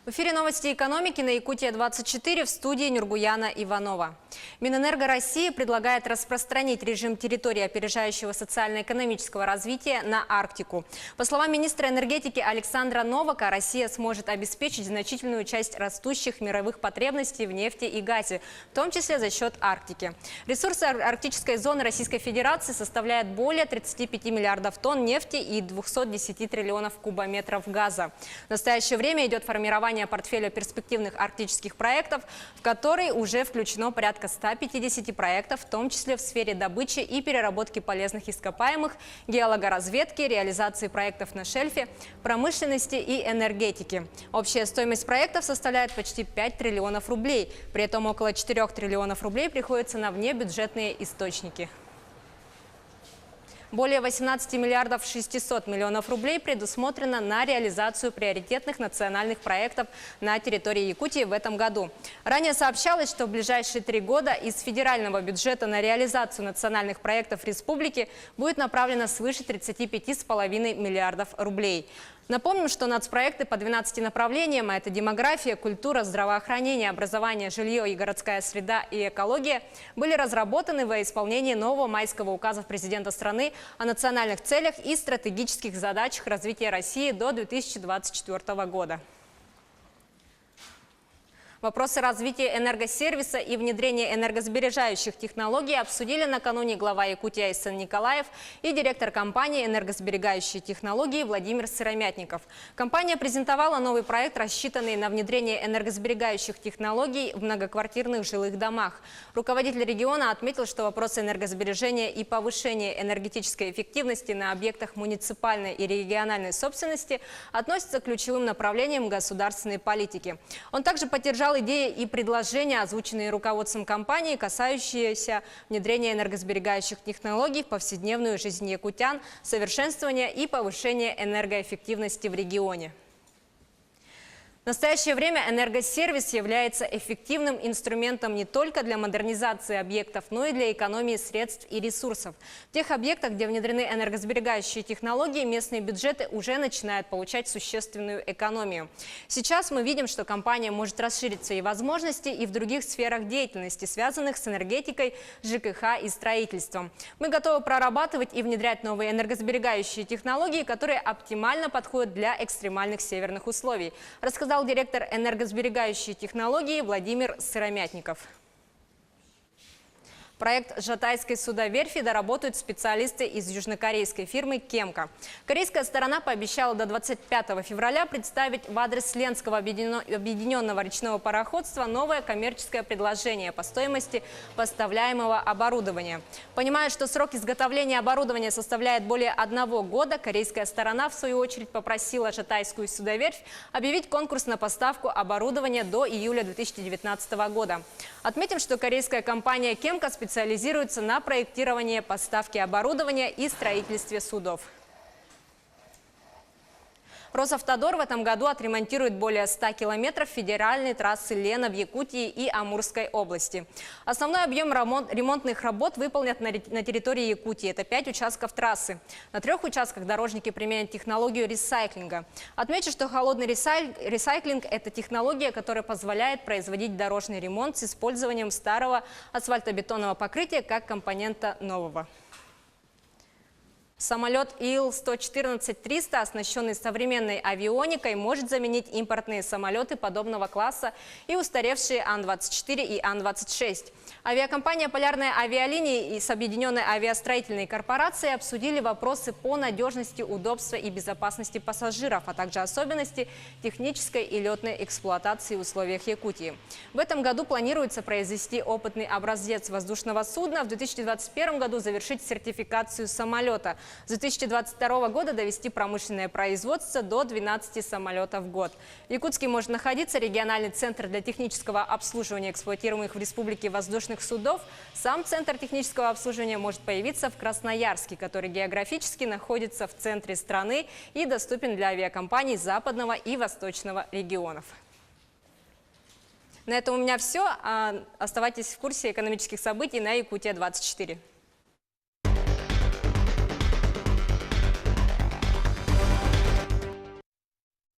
В эфире новости экономики на Якутия-24, в студии Нургуяна Иванова. Минэнерго России предлагает распространить режим территории опережающего социально-экономического развития на Арктику. По словам министра энергетики Александра Новака, Россия сможет обеспечить значительную часть растущих мировых потребностей в нефти и газе, в том числе за счет Арктики. Ресурсы арктической зоны Российской Федерации составляют более 35 миллиардов тонн нефти и 210 триллионов кубометров газа. В настоящее время идет формирование портфеля перспективных арктических проектов, в который уже включено порядка 150 проектов, в том числе в сфере добычи и переработки полезных ископаемых, геологоразведки, реализации проектов на шельфе, промышленности и энергетики. Общая стоимость проектов составляет почти 5 триллионов рублей, при этом около 4 триллионов рублей приходится на внебюджетные источники. Более 18 миллиардов 600 миллионов рублей предусмотрено на реализацию приоритетных национальных проектов на территории Якутии в этом году. Ранее сообщалось, что в ближайшие 3 года из федерального бюджета на реализацию национальных проектов республики будет направлено свыше 35,5 миллиардов рублей. Напомним, что нацпроекты по 12 направлениям, а это демография, культура, здравоохранение, образование, жилье и городская среда и экология, были разработаны во исполнении нового майского указа президента страны о национальных целях и стратегических задачах развития России до 2024 года. Вопросы развития энергосервиса и внедрения энергосбережающих технологий обсудили накануне глава Якутии Айсен Николаев и директор компании «Энергосберегающие технологии» Владимир Сыромятников. Компания презентовала новый проект, рассчитанный на внедрение энергосберегающих технологий в многоквартирных жилых домах. Руководитель региона отметил, что вопросы энергосбережения и повышения энергетической эффективности на объектах муниципальной и региональной собственности относятся к ключевым направлениям государственной политики. Он также поддержал идеи и предложения, озвученные руководством компании, касающиеся внедрения энергосберегающих технологий в повседневную жизнь якутян, совершенствования и повышения энергоэффективности в регионе. В настоящее время энергосервис является эффективным инструментом не только для модернизации объектов, но и для экономии средств и ресурсов. В тех объектах, где внедрены энергосберегающие технологии, местные бюджеты уже начинают получать существенную экономию. Сейчас мы видим, что компания может расширить свои возможности и в других сферах деятельности, связанных с энергетикой, ЖКХ и строительством. Мы готовы прорабатывать и внедрять новые энергосберегающие технологии, которые оптимально подходят для экстремальных северных условий, рассказал директор энергосберегающей технологии Владимир Сыромятников. Проект Жатайской судоверфи доработают специалисты из южнокорейской фирмы «Кемка». Корейская сторона пообещала до 25 февраля представить в адрес Ленского объединенного речного пароходства новое коммерческое предложение по стоимости поставляемого оборудования. Понимая, что срок изготовления оборудования составляет более 1 года, корейская сторона в свою очередь попросила Жатайскую судоверфь объявить конкурс на поставку оборудования до июля 2019 года. Отметим, что корейская компания «Кемка» специализируется на проектировании, поставке оборудования и строительстве судов. Росавтодор в этом году отремонтирует более 100 километров федеральной трассы Лена в Якутии и Амурской области. Основной объем ремонтных работ выполнят на территории Якутии. Это 5 участков трассы. На 3 участках дорожники применят технологию ресайклинга. Отмечу, что холодный ресайклинг – это технология, которая позволяет производить дорожный ремонт с использованием старого асфальтобетонного покрытия как компонента нового. Самолет Ил-114-300, оснащенный современной авионикой, может заменить импортные самолеты подобного класса и устаревшие Ан-24 и Ан-26. Авиакомпания «Полярная авиалинии» и с Объединенной авиастроительной корпорацией обсудили вопросы по надежности, удобству и безопасности пассажиров, а также особенности технической и летной эксплуатации в условиях Якутии. В этом году планируется произвести опытный образец воздушного судна, в 2021 году завершить сертификацию самолета. С 2022 года довести промышленное производство до 12 самолетов в год. В Якутске может находиться региональный центр для технического обслуживания эксплуатируемых в республике воздушных судов. Сам центр технического обслуживания может появиться в Красноярске, который географически находится в центре страны и доступен для авиакомпаний западного и восточного регионов. На этом у меня все. Оставайтесь в курсе экономических событий на Якутия-24.